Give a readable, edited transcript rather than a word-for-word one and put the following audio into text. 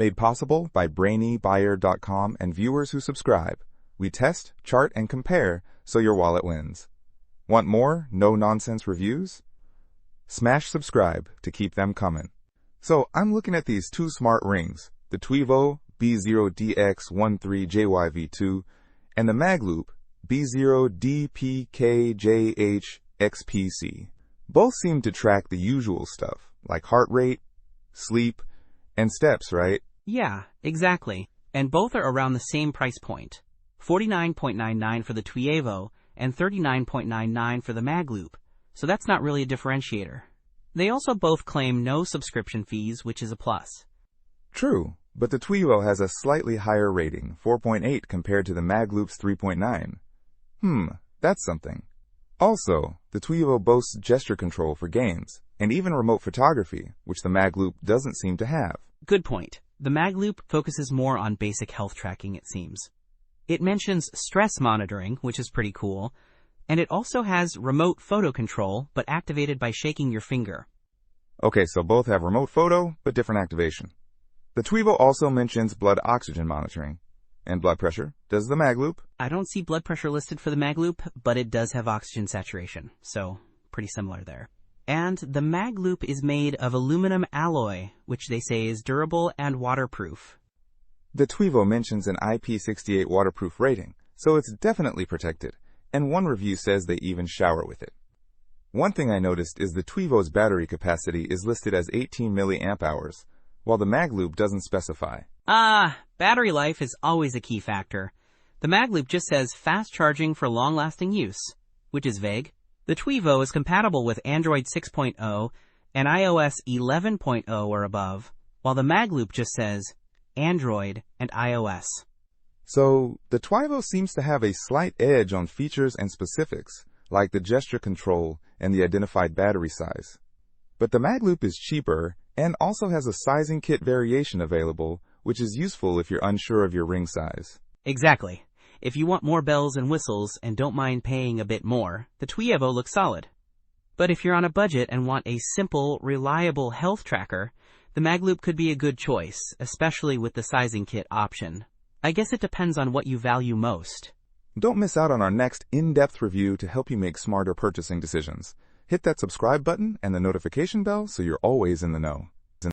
Made possible by BrainyBuyer.com and viewers who subscribe. We test, chart, and compare so your wallet wins. Want more no-nonsense reviews? Smash subscribe to keep them coming. So I'm looking at these two smart rings, the Tweevo B0DX13JYV2 and the MagLoop B0DPKJHXPC. Both seem to track the usual stuff, like heart rate, sleep, and steps, right? Yeah, exactly. And both are around the same price point. $49.99 for the Tweevo and $39.99 for the MagLoop, so that's not really a differentiator. They also both claim no subscription fees, which is a plus. True, but the Tweevo has a slightly higher rating, 4.8 compared to the MagLoop's 3.9. That's something. Also, the Tweevo boasts gesture control for games, and even remote photography, which the MagLoop doesn't seem to have. Good point. The MagLoop focuses more on basic health tracking, it seems. It mentions stress monitoring, which is pretty cool, and it also has remote photo control, but activated by shaking your finger. Okay, so both have remote photo, but different activation. The Tweevo also mentions blood oxygen monitoring. And blood pressure. Does the MagLoop? I don't see blood pressure listed for the MagLoop, but it does have oxygen saturation, so pretty similar there. And the MagLoop is made of aluminum alloy, which they say is durable and waterproof. The Tweevo mentions an IP68 waterproof rating, so it's definitely protected, and one review says they even shower with it. One thing I noticed is the Tweevo's battery capacity is listed as 18 milliamp hours, while the MagLoop doesn't specify. Battery life is always a key factor. The MagLoop just says fast charging for long-lasting use, which is vague. The Tweevo is compatible with Android 6.0 and iOS 11.0 or above, while the MagLoop just says Android and iOS. So, the Tweevo seems to have a slight edge on features and specifics, like the gesture control and the identified battery size. But the MagLoop is cheaper and also has a sizing kit variation available, which is useful if you're unsure of your ring size. Exactly. If you want more bells and whistles and don't mind paying a bit more, the Tweevo looks solid. But if you're on a budget and want a simple, reliable health tracker, the MagLoop could be a good choice, especially with the sizing kit option. I guess it depends on what you value most. Don't miss out on our next in-depth review to help you make smarter purchasing decisions. Hit that subscribe button and the notification bell so you're always in the know.